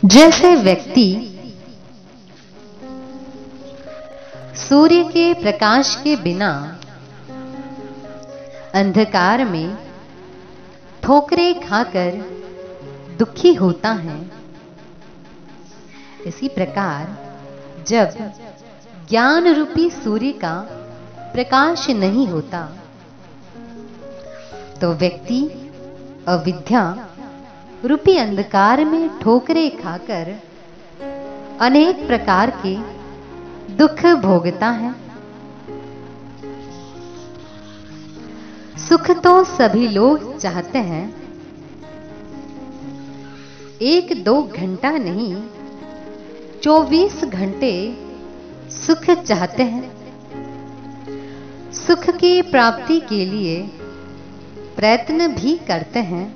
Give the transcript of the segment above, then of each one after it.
जैसे व्यक्ति सूर्य के प्रकाश के बिना अंधकार में ठोकरें खाकर दुखी होता है, इसी प्रकार जब ज्ञान रूपी सूर्य का प्रकाश नहीं होता तो व्यक्ति अविद्या रूपी अंधकार में ठोकरें खाकर अनेक प्रकार के दुख भोगता है। सुख तो सभी लोग चाहते हैं, 1-2 घंटा नहीं 24 घंटे सुख चाहते हैं। सुख की प्राप्ति के लिए प्रयत्न भी करते हैं।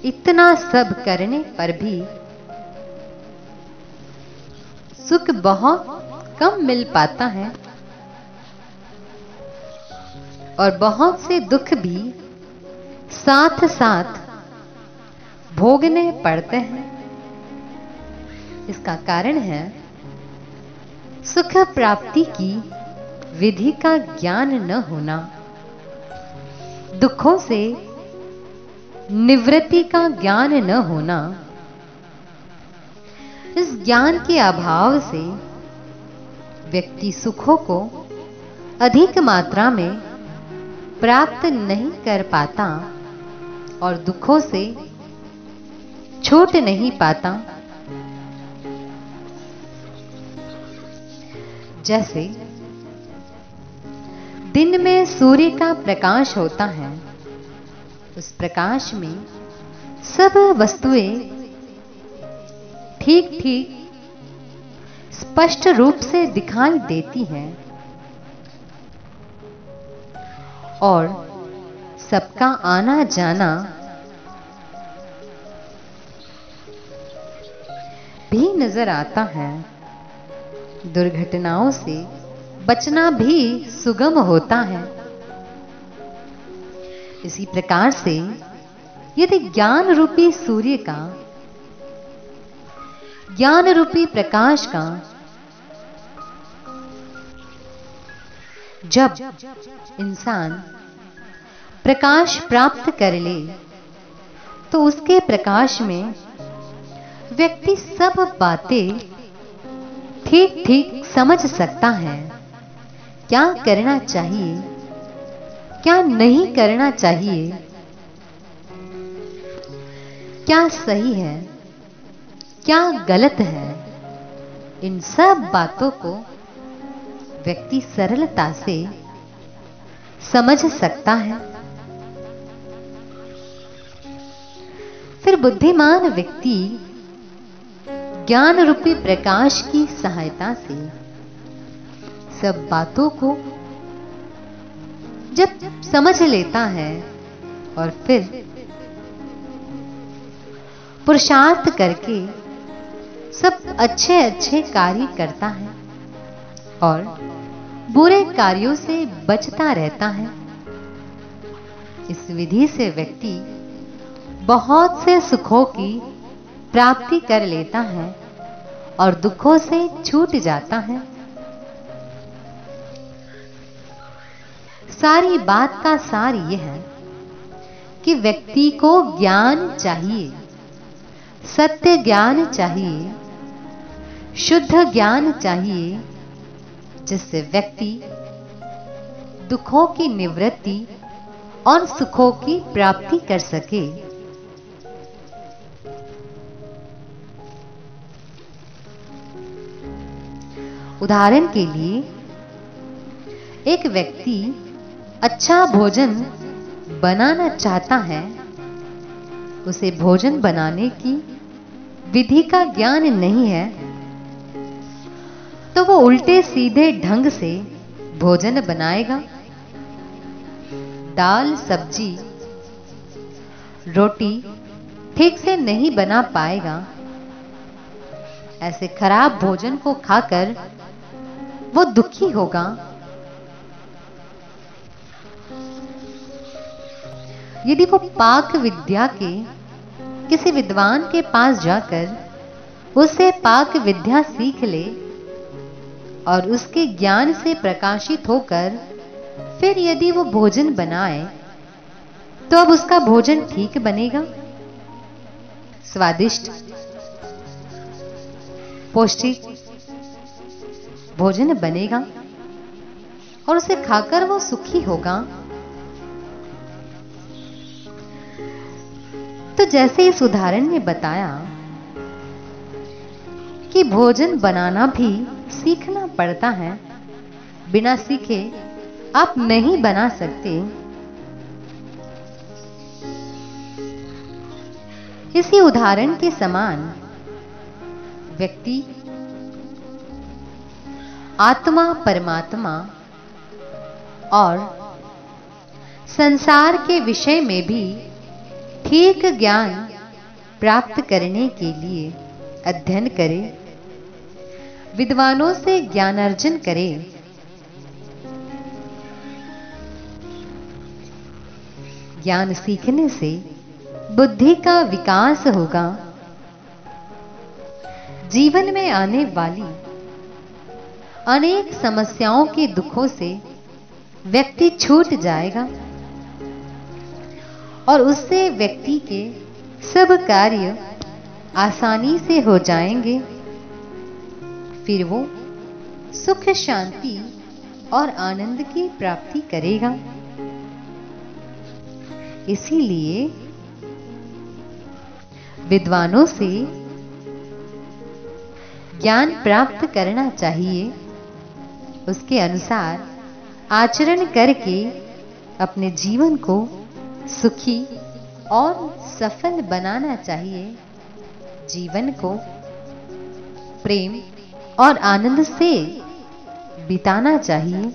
इतना सब करने पर भी सुख बहुत कम मिल पाता है और बहुत से दुख भी साथ साथ भोगने पड़ते हैं। इसका कारण है सुख प्राप्ति की विधि का ज्ञान न होना, दुखों से निवृत्ति का ज्ञान न होना। इस ज्ञान के अभाव से व्यक्ति सुखों को अधिक मात्रा में प्राप्त नहीं कर पाता और दुखों से छूट नहीं पाता। जैसे दिन में सूर्य का प्रकाश होता है, उस प्रकाश में सब वस्तुएं ठीक ठीक स्पष्ट रूप से दिखाई देती हैं और सबका आना जाना भी नजर आता है। दुर्घटनाओं से बचना भी सुगम होता है। इसी प्रकार से यदि ज्ञान रूपी सूर्य का, ज्ञान रूपी प्रकाश का जब इंसान प्रकाश प्राप्त कर ले तो उसके प्रकाश में व्यक्ति सब बातें ठीक ठीक समझ सकता है। क्या करना चाहिए, क्या नहीं करना चाहिए, क्या सही है, क्या गलत है, इन सब बातों को व्यक्ति सरलता से समझ सकता है। फिर बुद्धिमान व्यक्ति ज्ञान रूपी प्रकाश की सहायता से सब बातों को जब समझ लेता है और फिर पुरुषार्थ करके सब अच्छे अच्छे कार्य करता है और बुरे कार्यों से बचता रहता है। इस विधि से व्यक्ति बहुत से सुखों की प्राप्ति कर लेता है और दुखों से छूट जाता है। सारी बात का सार यह है कि व्यक्ति को ज्ञान चाहिए, सत्य ज्ञान चाहिए, शुद्ध ज्ञान चाहिए, जिससे व्यक्ति दुखों की निवृत्ति और सुखों की प्राप्ति कर सके। उदाहरण के लिए एक व्यक्ति अच्छा भोजन बनाना चाहता है, उसे भोजन बनाने की विधि का ज्ञान नहीं है, तो वो उल्टे सीधे ढंग से भोजन बनाएगा। दाल, सब्जी, रोटी ठीक से नहीं बना पाएगा। ऐसे खराब भोजन को खाकर वो दुखी होगा। यदि वो पाक विद्या के किसी विद्वान के पास जाकर उससे पाक विद्या सीख ले और उसके ज्ञान से प्रकाशित होकर फिर यदि वो भोजन बनाए तो अब उसका भोजन ठीक बनेगा, स्वादिष्ट पौष्टिक भोजन बनेगा और उसे खाकर वो सुखी होगा। तो जैसे इस उदाहरण में बताया कि भोजन बनाना भी सीखना पड़ता है, बिना सीखे आप नहीं बना सकते। इसी उदाहरण के समान व्यक्ति आत्मा, परमात्मा और संसार के विषय में भी ठीक ज्ञान प्राप्त करने के लिए अध्ययन करे, विद्वानों से ज्ञानार्जन करे। ज्ञान सीखने से बुद्धि का विकास होगा, जीवन में आने वाली अनेक समस्याओं के दुखों से व्यक्ति छूट जाएगा और उससे व्यक्ति के सब कार्य आसानी से हो जाएंगे। फिर वो सुख, शांति और आनंद की प्राप्ति करेगा। इसीलिए विद्वानों से ज्ञान प्राप्त करना चाहिए, उसके अनुसार आचरण करके अपने जीवन को सुखी और सफल बनाना चाहिए। जीवन को प्रेम और आनंद से बिताना चाहिए।